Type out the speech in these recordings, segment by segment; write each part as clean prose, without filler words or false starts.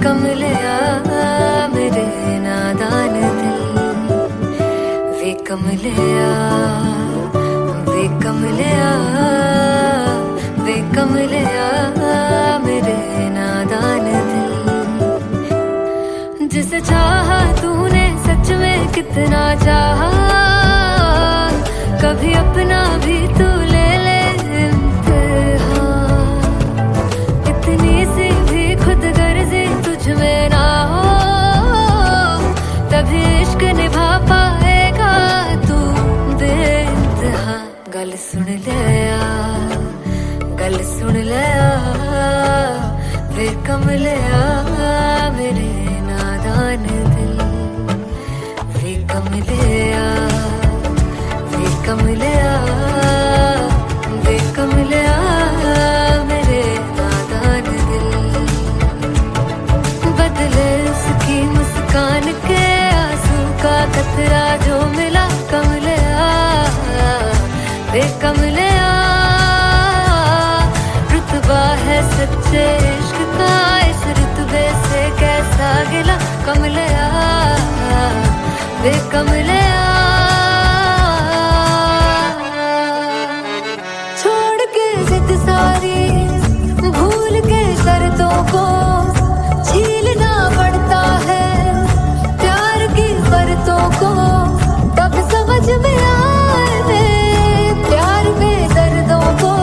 कमलिया मेरे नादान दिल, वे कमलिया, वे कमलिया, वे कमलिया मेरे नादान दिल। जिसे चाहा तूने सच में कितना चाहा, कभी अपना भी तू ले ले इम्तिहान। इतनी सी भी खुद गर्जी तुझ में ना हो, तभी इश्क निभा पाएगा तू बेइंतहा। गल सुन लिया, गल सुन लिया, वे कमलिया मेरे नादान दिल, वे कमलिया, वे कमलिया, वे कमलिया मेरे नादान दिल। बदले उसकी मुस्कान के आंसू का कतरा जो मिला कमलिया, वे कमलिया। रुतबा है सच्चे इश्क का, इस रुतबे से कैसा गिला कमलिया, वे कमलिया। छोड़ के जिद सारी, भूल के शर्तों को, झीलना पड़ता है प्यार की परतों को। तब समझ में आए प्यार में दर्दों को,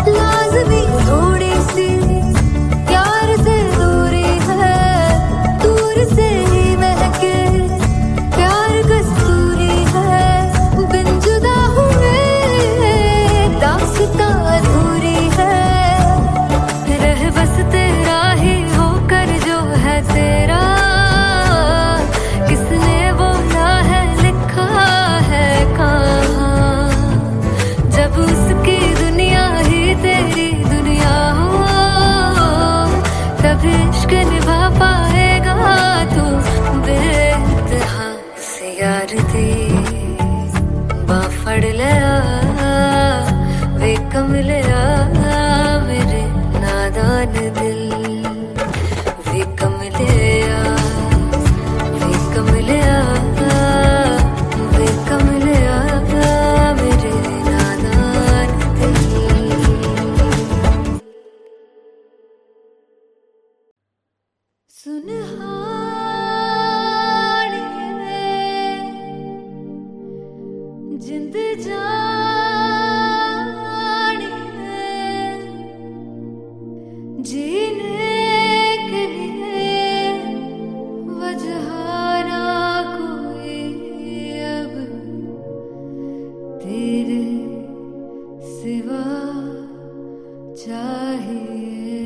लाज़मी थोड़ी सी प्यार से दूरी है, दूर से ही महके प्यार कस्तूरी है। बिन जुदा हुए दास्तां अधूरी है, रह बस तेरा ही होकर जो है तेरा। किसने बोला है लिखा है कहाँ, जब उसकी दुनिया ही तेरी दुनिया हो, तब इश्क निभा पाएगा तू बेइंतहा। से यार दी बां फड़ लिया, वे कमलिया मेरे नादान दिल, वे कमलिया, वे कमलिया, वे कमलिया मेरे नादान दिल। सुनहानिए जिंद जानिए, जीने के लिए वजह ना कोई अब तेरे सिवा चाहिए।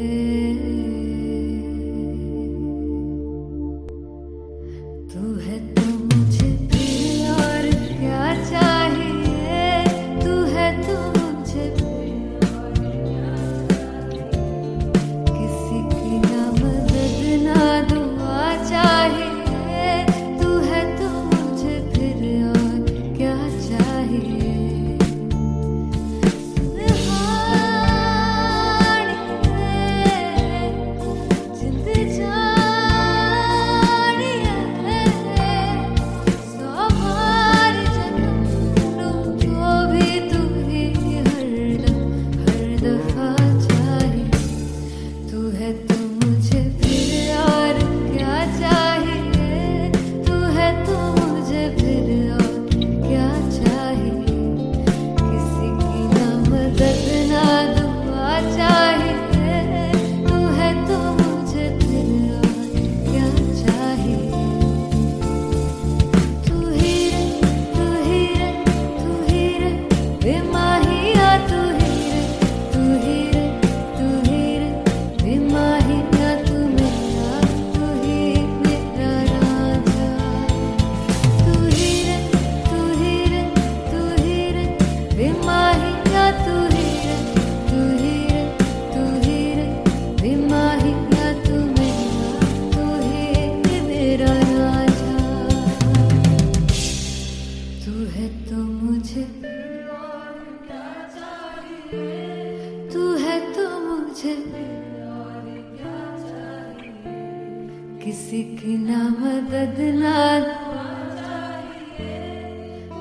किसी की ना मदद ना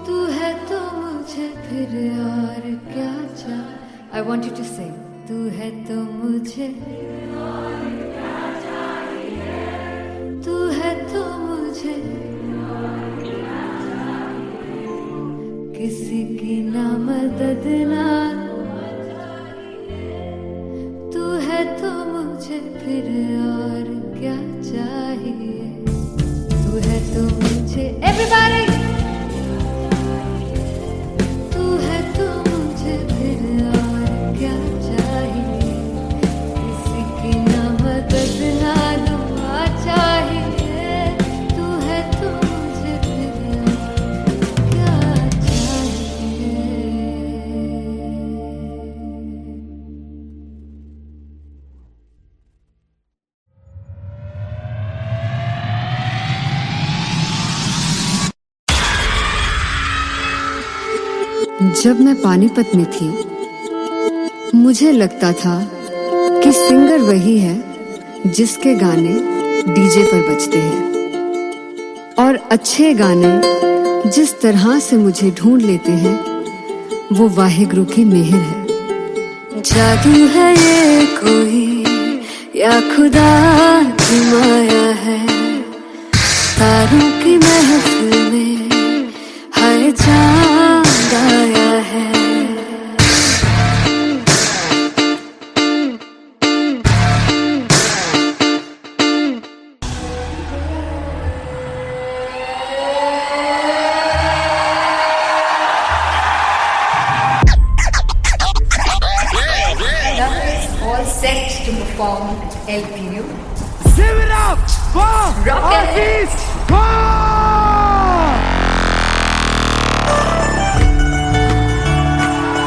तू है तो मुझे फिर और क्या चाह। I want you to sing. तू है तो मुझे तू है तो मुझे किसी की ना मदद ना तू है तो मुझे फिर और क्या चाहिए। तू है तो मुझे everybody तू है तो मुझे फिर और क्या चाहिए। किसी की ना मदद ना दुआ चाहिए। तू है तो मुझे फिर और क्या चाहिए। जब मैं पानीपत में थी मुझे लगता था कि सिंगर वही है जिसके गाने डीजे पर बजते हैं और अच्छे गाने जिस तरह से मुझे ढूंढ लेते हैं वो वाहिगुरु की मेहर है। जादू है ये कोई या खुदा की माया है। तारों की महफिल में हर चांद आया है। All set to perform LPU. Give it up for Rocket.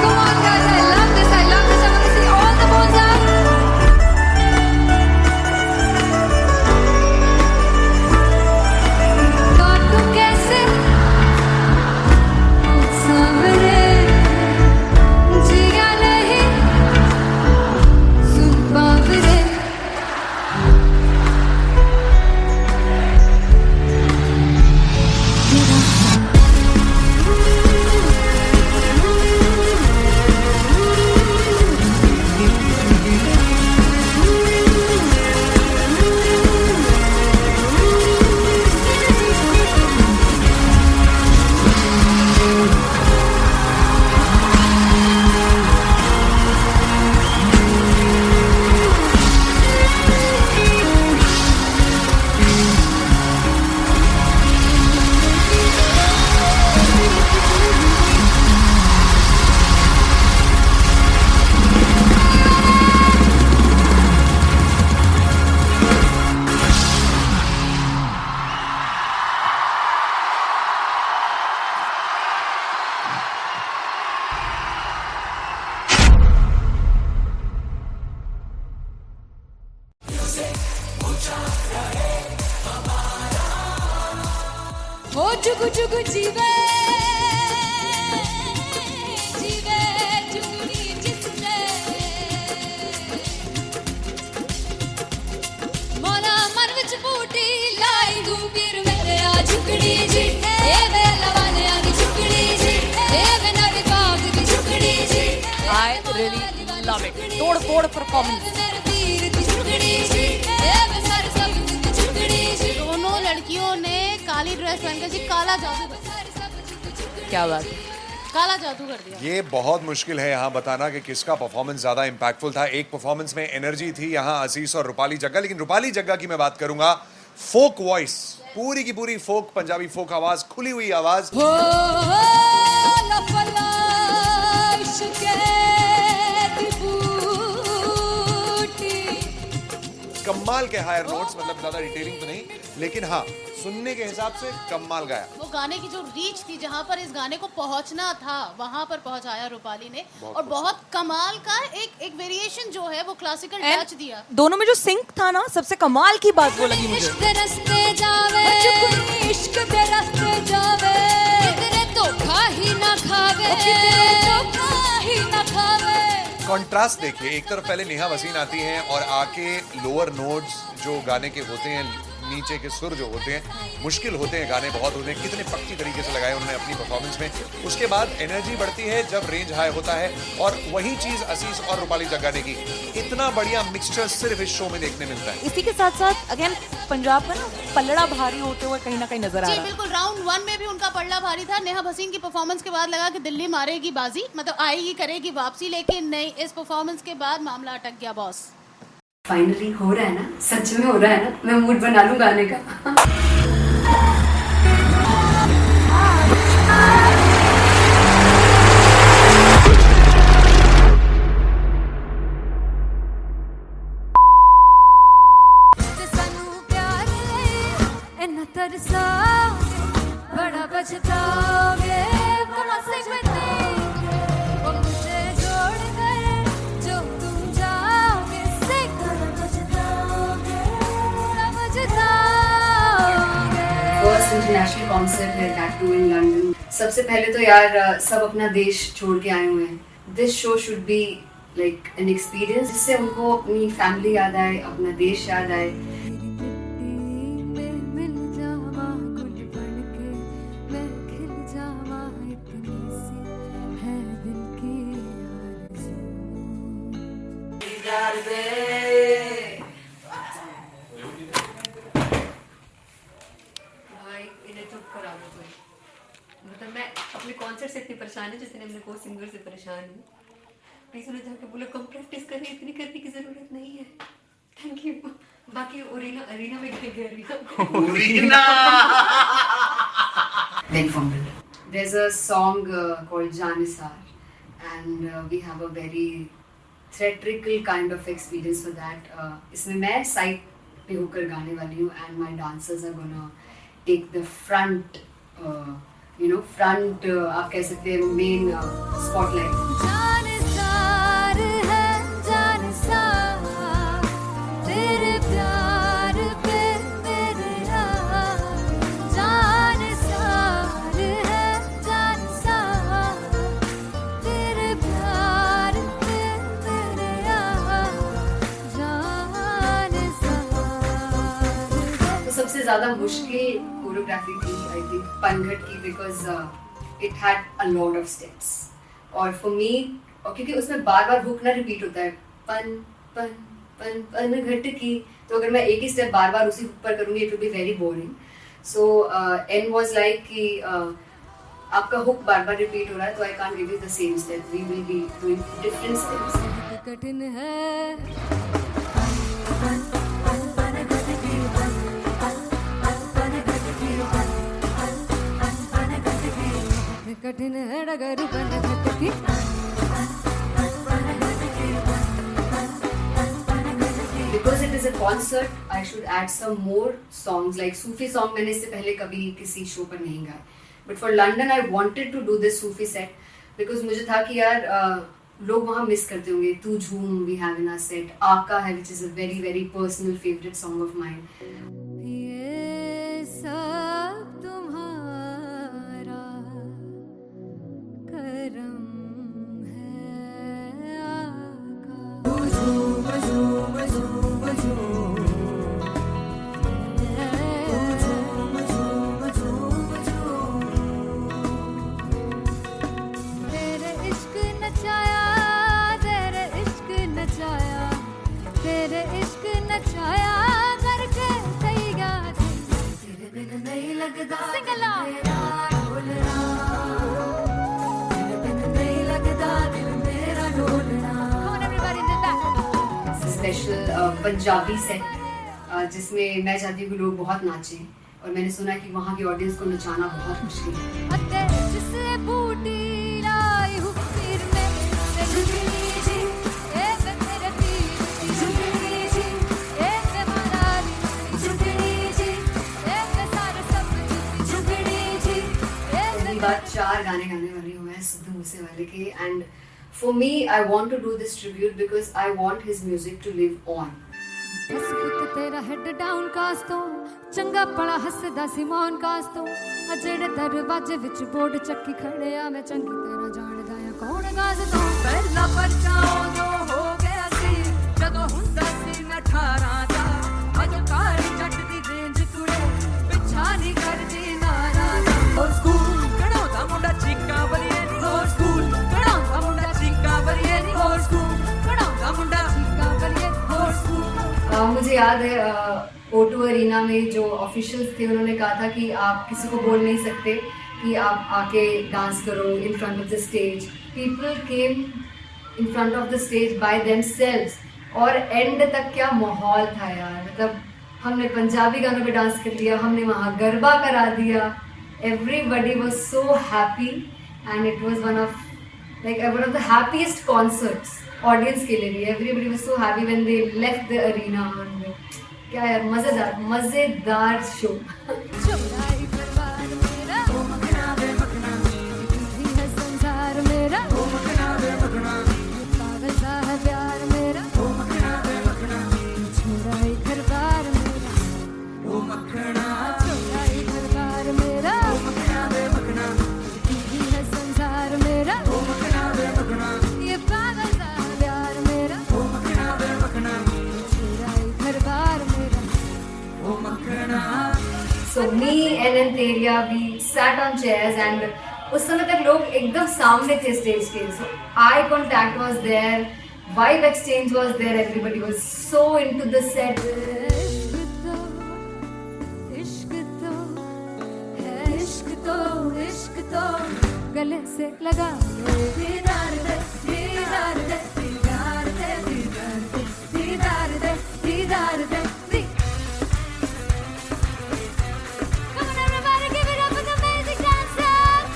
Come on guys, I love this, I love this. I want to see all the balls up. काटूं कैसे सामने जिया नहीं सुन बावरे। ओ जुगु जुगु जीवे जीवे जुगनी जिसने मोरा मन विच बूटी लाई गुबीर मेरे आ झुकड़ी जी ए वे लवाने आ की झुकड़ी जी ए वे नवी बाग की झुकड़ी जी। I really love it. तोड़ फोड़ परफॉर्मेंस। मेरे वीर की झुकड़ी जी ए वे सारे सब की झुकड़ी जी। दोनों लड़कियों ने काली ड्रेस पहनकर जी काला जादू क्या बात है। काला जादू कर दिया। ये बहुत मुश्किल है यहाँ बताना कि किसका परफॉर्मेंस ज्यादा इंपैक्टफुल था। एक परफॉर्मेंस में एनर्जी थी यहाँ असीस और रूपाली जग्गा, लेकिन रूपाली जग्गा की मैं बात करूंगा फोक वॉइस, पूरी की पूरी फोक पंजाबी फोक आवाज, खुली हुई आवाज। हो लफला इश्क़ की बूटी। कमाल के हायर नोट्स, मतलब ज्यादा डिटेलिंग तो नहीं, लेकिन हाँ सुनने के हिसाब से कमाल गाया। वो गाने की जो रीच थी, जहाँ पर इस गाने को पहुंचना था वहां पर पहुंचाया रूपाली ने। और बहुत कमाल का एक वेरिएशन जो है वो क्लासिकल टच दिया। दोनों में जो सिंक था ना, सबसे कमाल की बात वो लगी मुझे। इश्क़ दे रस्ते जावे इश्क़ दे रस्ते जावे किधरे धोखा ही ना खावे धोखा ही ना खावे। कॉन्ट्रास्ट देखिए, एक तरफ पहले नेहा वसीन आती हैं और आके लोअर नोट्स जो गाने के होते हैं नीचे के सुर जो होते हैं मुश्किल होते हैं, गाने बहुत होते हैं, कितने पक्की तरीके से लगाए उन्होंने अपनी परफॉर्मेंस में। उसके बाद एनर्जी बढ़ती है जब रेंज हाई होता है, और वही चीज असीस और रूपाली जग्गा ने की। इतना बढ़िया मिक्सचर सिर्फ इस शो में देखने मिलता है। इसी के साथ साथ अगेन पंजाब का ना पल्लड़ा भारी होते हुए कहीं ना कहीं नजर आ जी रहा है। बिल्कुल, राउंड 1 में भी उनका पल्ला भारी था। नेहा भसीन की परफॉर्मेंस के बाद लगा कि दिल्ली मारेगी बाजी, मतलब आएगी करेगी वापसी, लेकिन नहीं, इस परफॉर्मेंस के बाद मामला अटक गया बॉस। फाइनली हो रहा है ना, सच में हो रहा है ना, मैं मूड बना लूं गाने का। बड़ा पछताओगे वो मुझे छोड़ कर जो तुम जाओगे, से पछताओगे। फर्स्ट इंटरनेशनल कॉन्सर्ट है दैट टू इन लंदन। सबसे पहले तो यार सब अपना देश छोड़ के आए हुए हैं। This show should be like an experience, जिससे उनको अपनी फैमिली याद आए, अपना देश याद आए। मतलब मैं अपने कॉन्सर्ट से इतनी परेशान हूँ जितने अपने को सिंगर से परेशान हूँ। प्लीज उन्हें जाके बोलो कम प्रैक्टिस करनी, इतनी करने की जरूरत नहीं है। Thank you. बाकी अरीना में गए Very fumble. There's a song called Janisar, and we have a very theatrical kind of experience for that. इसमें मैं साइड पे होकर गाने वाली हूँ, and my dancers are gonna take the front, front आप कह सकते हैं main spotlight. जानसार है जानसार, तेरे प्यार पे मेरे जानसार है जानसार, तेरे प्यार पे मेरे जानसार। तो सबसे ज़्यादा मुश्किल कोरियोग्राफी थी आई थिंक पनघट की, because it had a lot of steps. और फॉर मी, और क्योंकि उसमें बार बार हुक ना रिपीट होता है, पन पन पन पनघट की, तो अगर मैं एक ही स्टेप बार बार उसी हुक पर करूँगी it will be very boring. So an was like कि आपका हुक बार बार रिपीट हो रहा है, तो I can't give you the same step, we will be doing different steps. कठिन है कठिन है डगर पनघट की। Because it is a concert, I should add some more songs, like Sufi song मैंने इससे पहले कभी किसी शो पर नहीं गाए। But for London, I wanted to do this Sufi set because मुझे था कि यार लोग वहाँ मिस करते होंगे। तू झूम we have in our set, आका है which is a very very personal favorite song of mine. ये सब तुम्हारा करम है आका। तेरे इश्क नचाया, तेरे इश्क नचाया, तेरे इश्क नचाया करके तैयार। तेरे बिन नहीं लगता सिंगला, तेरे बिन नहीं लगता दिल मेरा ढोलना। Come on everybody, do that. Special Punjabi set जिसमें मैं चाहती हूँ कि लोग बहुत नाचें, और मैंने सुना कि वहाँ की ऑडियंस को नचाना बहुत मुश्किल है। अते जिसे बूटी लाई हूँ पीर में से झुकनी जी, ए मैं तेरे पीर की झुकनी जी, ए मैं मनाली की झुकनी जी, ए मैं सारे सब की झुकनी जी, ए पहली बार 4 गाने गाने वाली हूँ मैं सिद्धू मूसेवाले के, and for me I want to do this tribute because I want his music to live on. बस पुत तेरा हेड डाउन कास तो चंगा पड़ा हसदा सिमोन कास तो अजेड़े दरवाजे विच बोर्ड चक्की खड़े आ मैं चंगी तरह जानदा आ कौन गाज तो पहला पर्चा उदों हो गया सी जदों हुंदा सी मैं 18 दा अज कारी जट दी रेंज याद है O2 अरीना में जो ऑफिशियल्स थे उन्होंने कहा था कि आप किसी को बोल नहीं सकते कि आप आके डांस करो in front of the stage. People came in front of the stage by themselves और एंड तक क्या माहौल था यार. मतलब हमने पंजाबी गानों पे डांस कर लिया, हमने वहाँ गरबा करा दिया. Everybody was so happy and it was one of the happiest concerts audience के लिए भी. Everybody was so happy when they left the arena. क्या यार, मजेदार शो. चौराई परिवार मेरा ही है संसार मेरा पागल सा है प्यार मेरा चौराई परिवार मेरा चौराई परिवार मेरा ही है संसार मेरा ये पागल सा है प्यार मेरा चौराई परिवार मेरा. So me and Antheria, we sat on chairs and उस समय तक लोग एकदम सामने थे स्टेज के. So eye contact was there, vibe exchange was there, everybody was so into the set. इश्क तो है इश्क तो गले से लगा दीदार दे दीदार दे दीदार दे दीदार दे दीदार दे. Come on everybody, give it up for the amazing dancers.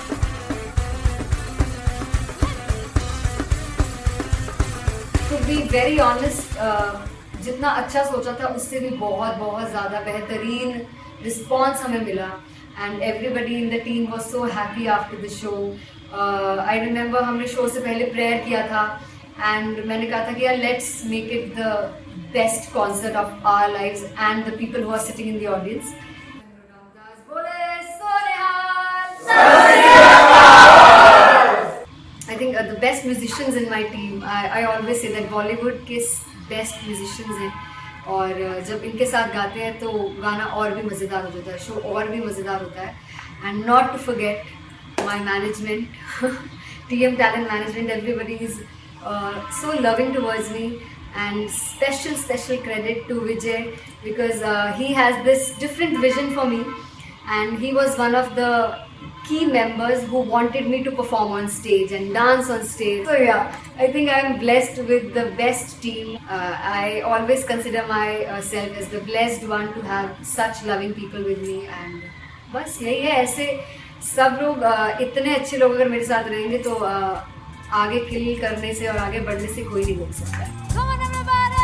To be very honest, जितना अच्छा सोचा था उससे भी बहुत ज़्यादा बेहतरीन रिस्पॉन्स हमें मिला. And everybody in the team was so happy after the show. I remember हमने शो से पहले प्रेयर किया था एंड मैंने कहा था कि यार let's make it the best concert of our lives and the people who are sitting in the audience. I think the best musicians in my team, I always say that Bollywood के best musicians हैं और जब इनके साथ गाते हैं तो गाना और भी मज़ेदार हो जाता है, शो और भी मज़ेदार होता है. And not to forget my management, TM Talent Management, everybody is so loving towards me. And special credit to Vijay because he has this different vision for me and he was one of the key members who wanted me to perform on stage and dance on stage. So yeah, I think I am blessed with the best team. I always consider myself as the blessed one to have such loving people with me and बस यही है. ऐसे सब लोग इतने अच्छे लोग अगर मेरे साथ रहेंगे तो आगे किल करने से और आगे बढ़ने से कोई नहीं रोक सकता है. Come on everybody.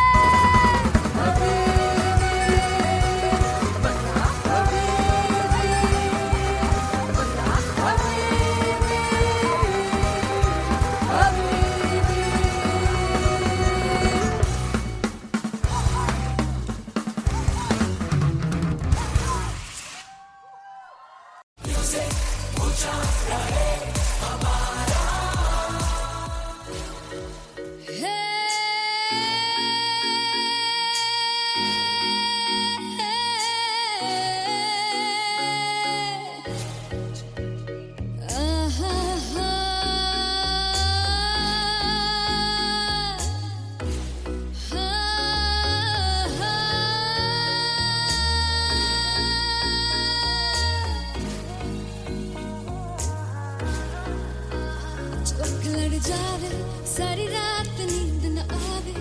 जावे सारी रात नींद न आवे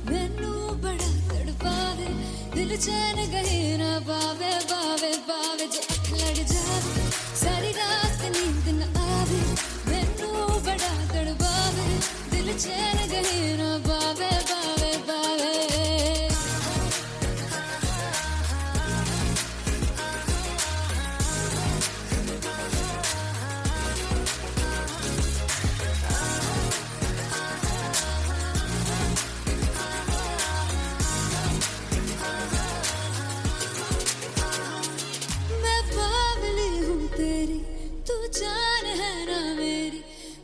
मैनू बड़ा तड़पावे दिल चैन गहे ना पावे पावे पावे जो अख लड़ जावे सारी रात नींद न आवे मैनू बड़ा तड़पावे दिल चैन गहे ना पावे पावे पावे.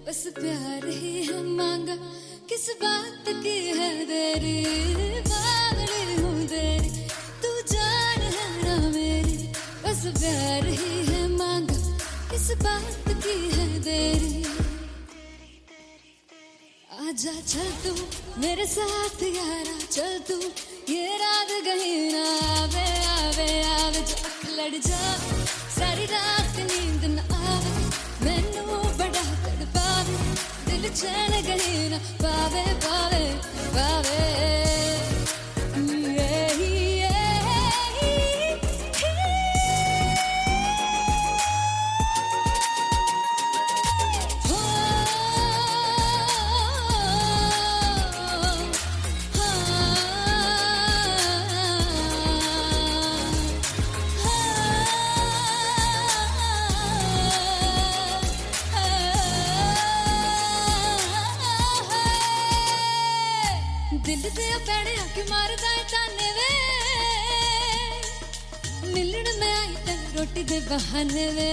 बस प्यार ही है मांगा किस बात की है देरी पागल हूँ तेरी तू जान है ना मेरी बस प्यार ही है मांगा किस बात की है देरी आजा चल तू मेरे साथ यारा, चल तू ये रात कहीं ना आवे आवे आवे। जो अख लड़ जा सारी रात नींद न आवे, मैनू बड़ा तड़पावे, दिल चैन कहीं ना पावे पावे पावे। दिल दे पैड़िया कि मारदा है ताने वे, मिलन में आई तेन रोटी दे बहाने वे,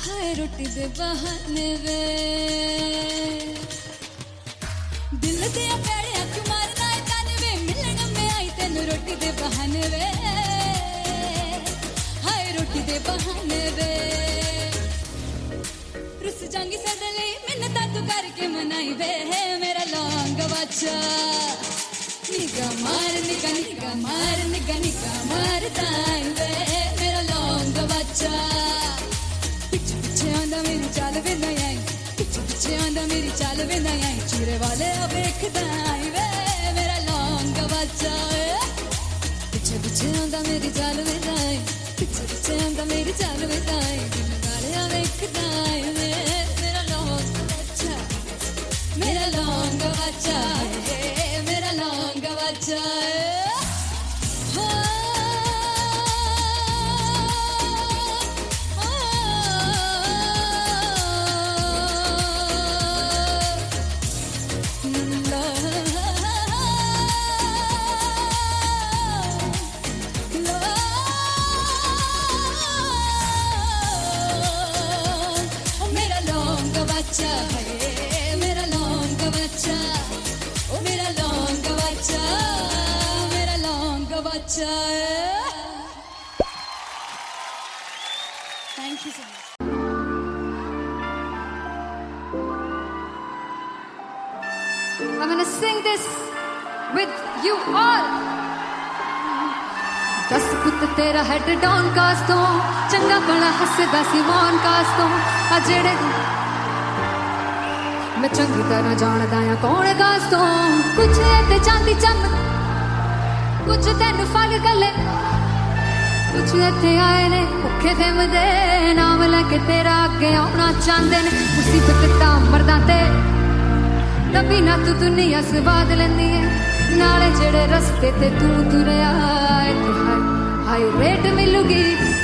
हाय रोटी दे बहाने वे। दिल दे पैड़िया कि मारदा है ताने वे, मिलन में आई तेन रोटी दे बहाने वे, हाय रोटी दे बहाने वे। रुस जांगी सदले मिन्नता तू करके मनाई वे, मेरा लौंग बच्चा निगा मार निगा निगा मार निगा निगा मार दाई वे, मेरा लौंग बच्चा। पिछे पिछे आंदा मेरी चाल वे ना आई, पिछे पिछे आंदा मेरी चाल वे ना आई, चूरे वाले वेखदा आई वे, मेरा लौंग बच्चा। पिछे पिछे आंदा मेरी चाल वे ना आई, पिछे पिछे आंदा मेरी चाल वे ना आई, दिन वाले वेखदा आई वे, मेरा लौंग बच्चा, मेरा लौंग बच्चा है, मेरा लौंग बच्चा है। मेरा लौंग बच्चा है, मेरा लौंग बच्चा, ओ मेरा लौंग बच्चा, मेरा लौंग बच्चा है। Thank you so much. I'm gonna sing this with you all. दस पुत तेरा हेड डाउन कास तो, चंगा भला हसदा सी मौन कास तो, आ जेड़े मैं चंगी तरह जानदा आ कौन कास तो। कुछ ते चांदी चम, कुछ तेन फल गले, कुछ इत्थे आए ने भुखे फिमदे, नाम लैके तेरा अगे आउणा चाहंदे ने। मुसीबत तां मरदा ते तभी ना तू दुनिया स्वाद लैंदी है, नाले जेड़े रस्ते ते तू तुरया, हाई रेट मिलूगी,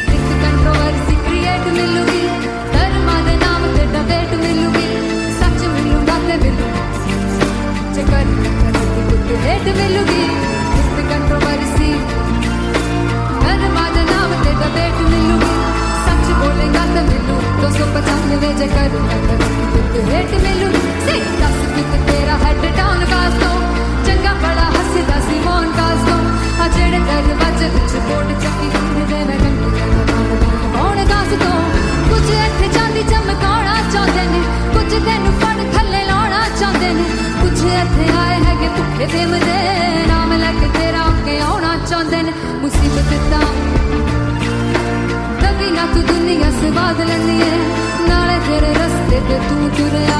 विद कंट्रोवर्सी क्रिएट मिलूगी, धर्मा दे नाम ते डिबेट मिलूगी, सच मिलूगा ते मिलू, जे कर कुछ रेट मिलूगी, विद कंट्रोवर्सी, धर्मा दे नाम ते डिबेट मिलूगी, सच बोलेगा ते मिलू, 295 जे कर कुछ रेट मिलूगी। दस कुछ तेरा हेड डाउन कास तो, चंगा बड़ा हसदा सी मौन कास तो, आ जेड़े दरवाजे विच बोर्ड चक्की फिरदे मैं कंटी कौन कास तो। कुछ इत्थे चांदी चमकाउणा चाहंदे ने, कुछ तैनू फड़ थल्ले लाउणा चाहंदे ने, कुछ इत्थे आए हैगे भुखे फिमदे, नाम लैके तेरा अगे आउणा चाहंदे ने। मुसीबत तां तभी ना तू दुनिया स्वाद लैंदी है, नाले तेरे रस्ते ते तू तुरया,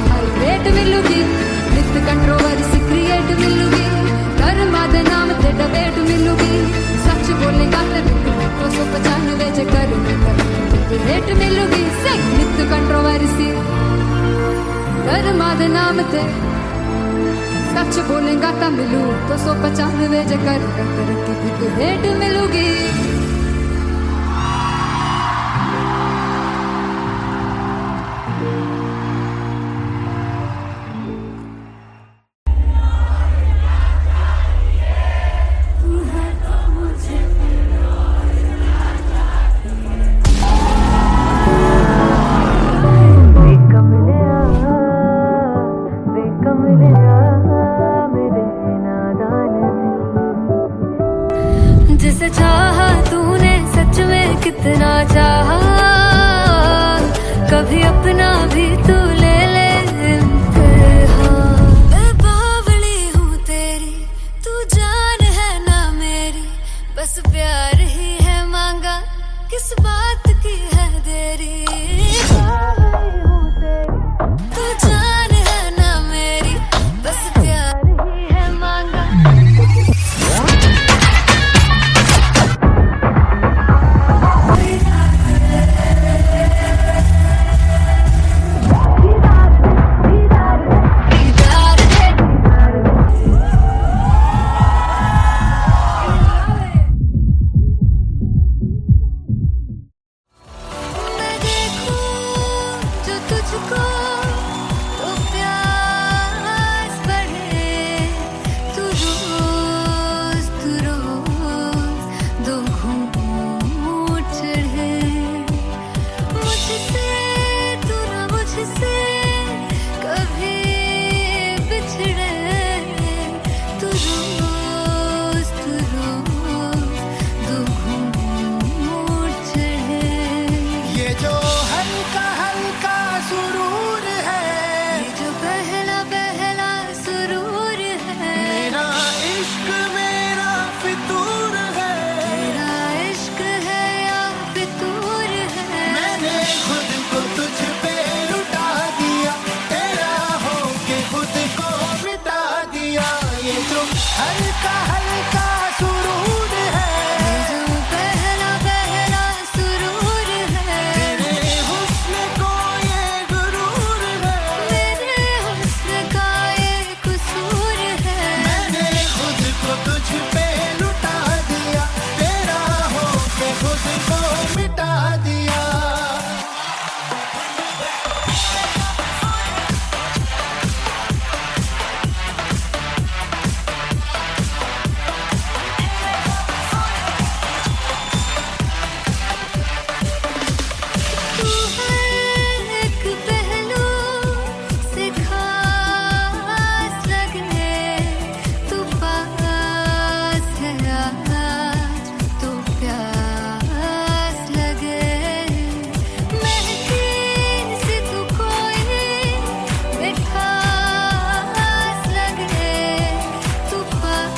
हाई रेट मिलूगी, विद कंट्रोवर्सी क्रिएट मिलूगी, धर्मा दे नाम ते डिबेट मिलूगी, सच बोलेगा ते मिलू, 295 जे कर रेट मिलूगी। विद कंट्रोवर्सी, धर्मा दे नाम ते सच बोलेगा ता मिलू, 295 जे कर रेट मिलूगी। जिसे चाहा तूने सच में कितना चाहा, कभी अपना भी तू ले ले, बस प्यार ही है मांगा, किस बात की है देरी। तू जान है ना मेरी, बस प्यार ही है मांगा। मैं देखूं जो तुझको तो प्यास बढ़े। तू रोज दो घूंट चढ़े। मुझसे तू ना मुझसे कभी बिछड़े। तू रोज दो घूंट चढ़े। ये जो हल्का हल्का सुरूर है, ये जो पहला पहला सुरूर है। मेरा इश्क मेरा फितूर है। तेरा इश्क है या फितूर है। मैंने खुद को तुझ पे लुटा दिया, तेरा होके खुद को मिटा दिया। ये जो हल्का हल्का सुरूर है, ये जो पहला पहला सुरूर है। तेरे हुस्न को ये गुरूर है। मेरे हुस्न का ये कसूर है। मैंने खुद को तुझ पे लुटा दिया, तेरा होके खुद को मिटा दिया। तू है एक पहलू से खास लगे। तू पास है आज तो प्यास लगे। महकी से तू कोई मिठास लगे। तू पास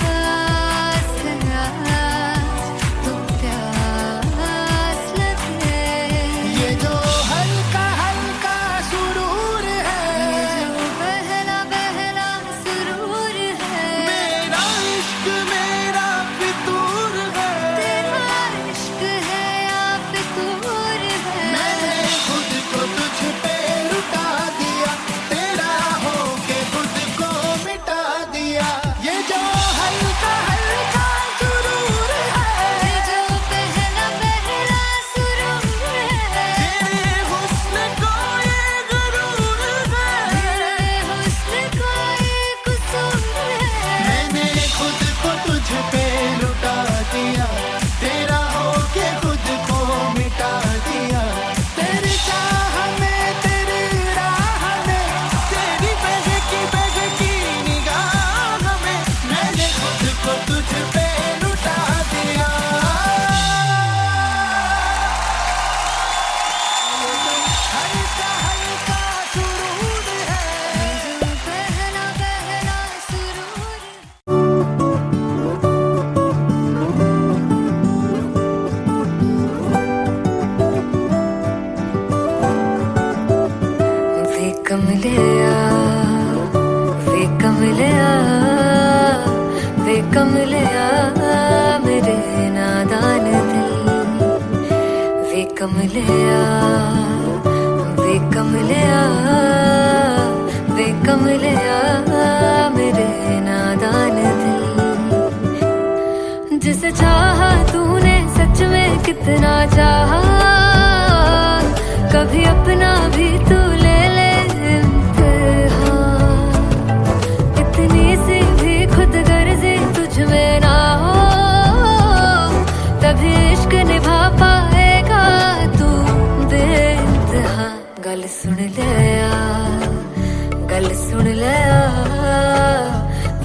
है आज तो प्यास लगे। ये जो हल्का हल्का सुरूर है, जो पहला पहला सुरूर है। मेरा इश्क मेरा फितूर है। तेरा इश्क है या फितूर है। मैंने खुद को तुझ पे लुटा दिया, तेरा होके खुद को मिटा दिया। ये जो हल्का हल्का सुरूर है, ये जो पहला पहला सुरूर है। तेरे हुस्न को ये गुरूर है। तेरे हुस्न का ये कसूर है। मैंने खुद को तुझ पे लुटा दिया, तेरा होके खुद को मिटा दिया। तेरी चाह में तेरी राह में, तेरी बहकी निगाह में, मैंने खुद को तुझ पे लुटा दिया। हल्का हल्का सुरूर है, जो पहला पहला सुरूर है। वे कमलिया वे कमलिया वे कमलिया मेरे नादान दिल। वे कमलिया वे कमलिया वे कमलिया मेरे नादान दिल। जिसे चाहा तूने सच में कितना चाहा। कभी अपना भी तू ले ले इम्तिहान। इतनी सी भी खुद गर्जी तुझ में ना हो, तभी इश्क निभा पाएगा तू बेइंतहा। गल सुन ले आ, गल सुन ले आ,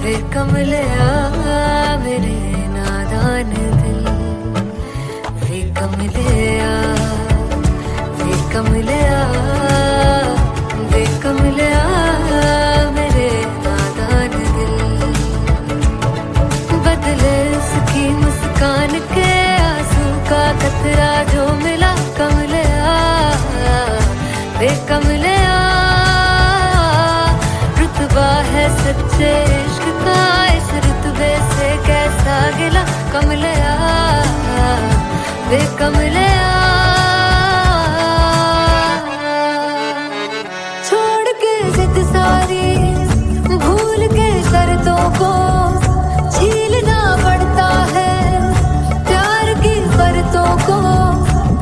वे कमलिया मेरे नादान दिल। वे कमलिया वे कमलिया कमलिया वे कमलिया छोड़ के जिद सारी भूल के शर्तों को झीलना पड़ता है प्यार की परतों को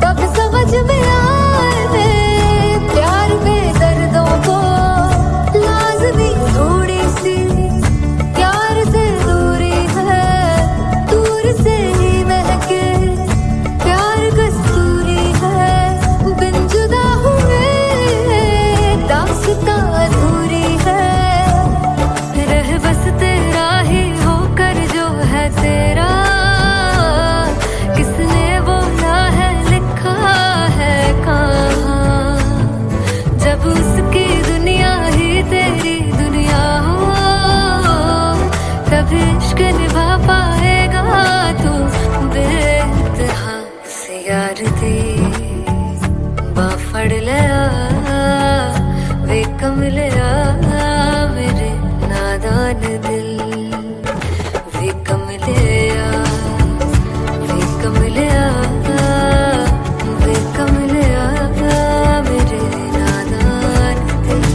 तब समझ में आए प्यार में दर्दों को लाज़मी थोड़ी सी प्यार से दूरी है दूर से ही महके प्यार कस्तूरी है बिन जुदा हुए दास्तां अधूरी है रह बस तेरा ही होकर जो है तेरा किसने बोला है लिखा है कहाँ जब उसकी दुनिया ही तेरी दुनिया हो तब इश्क निभा पाएगा तू बेइंतहा से यार दी बाफड़ लिया वे कमलिया मेरे नादान दिल वे कमलिया वे कमलिया वे कमलिया मेरे नादान दिल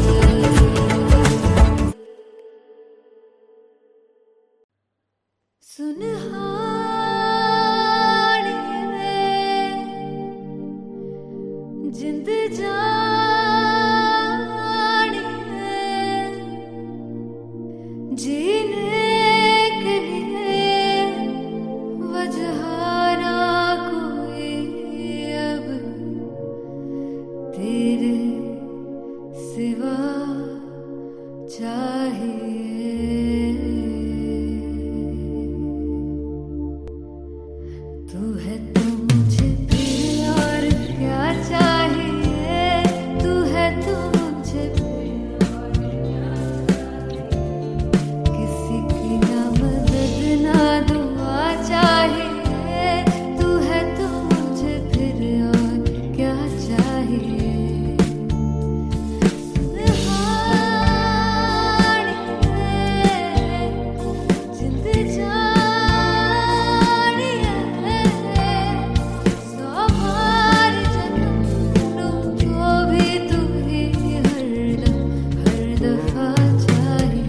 सुनहानी जिंद जानी जीने के लिए वजह ना कोई अब तेरे सिवा चाहिए तू है तो मुझे फिर और क्या चाहिए तू है तो मुझे फिर और क्या चाहिए किसी की ना मदद ना दुआ चाहिए तू है तो मुझे फिर और क्या चाहिए जिंद जानी सौ बार जन्म लूं तो भी तू ही हरदम हर दफा चाहिए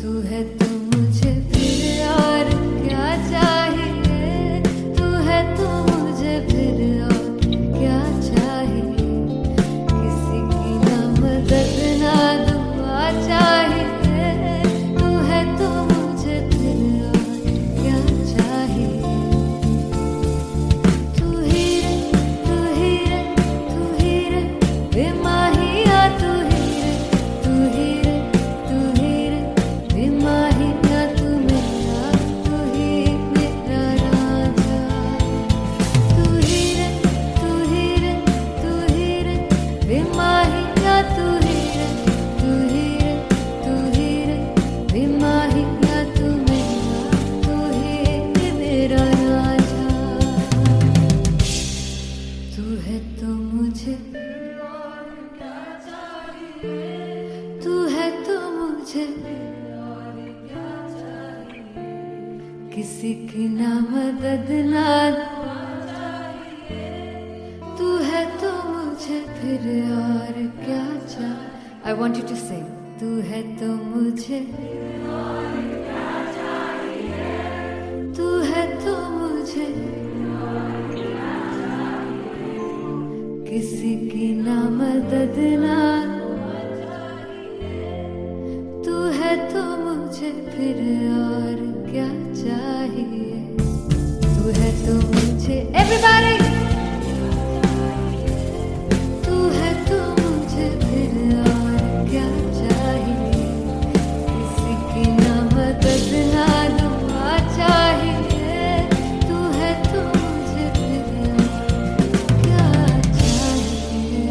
तू है तो मुझे फिर और क्या चाहिए तू है तो मुझे फिर और क्या चाहिए किसी की ना मदद ना दुआ चाहिए तू है तो मुझे फिर और क्या चाहिए तू ही रे तू ही रे तू ही रे बेमाहिया तू ही रे तू ही रे तू ही रे बेमाहिया तू मेरा राजा तू ही रे तू ही रे तू ही रे बेमाहिया तू ही रे तू ही रे तू ही रे बेमाहिया तू ही मेरा राजा तू है तो मुझे तू है तो मुझे किसी की ना मदद ना तू है तो मुझे फिर और क्या चाहिए I want you to sing तू है तो मुझे तू है तो मुझे किसी की ना मदद ना तू है तो मुझे फिर और क्या चाहिए तू है तो मुझे everybody तू है तो मुझे फिर और क्या चाहिए किसी की ना मदद ना दुआ चाहिए तू है तो मुझे फिर और क्या चाहिए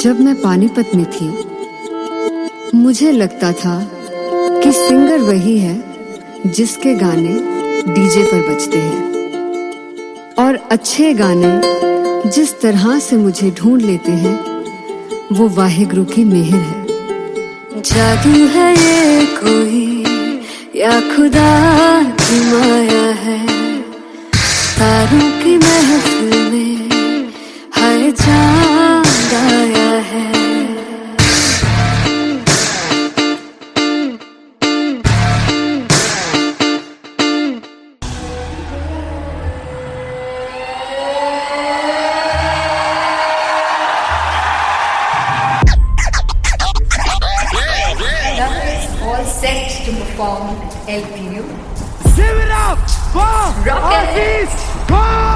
जब मैं पानीपत में थी मुझे लगता था कि सिंगर वही है जिसके गाने डीजे पर बजते हैं। और अच्छे गाने जिस तरह से मुझे ढूंढ लेते हैं वो वाहिगुरु की मेहर है। जादू है ये कोई या खुदा की माया है, तारों की महफिल में हर चांद आया है। All set to perform LPU. Give it up for Rock and Aziz Khan!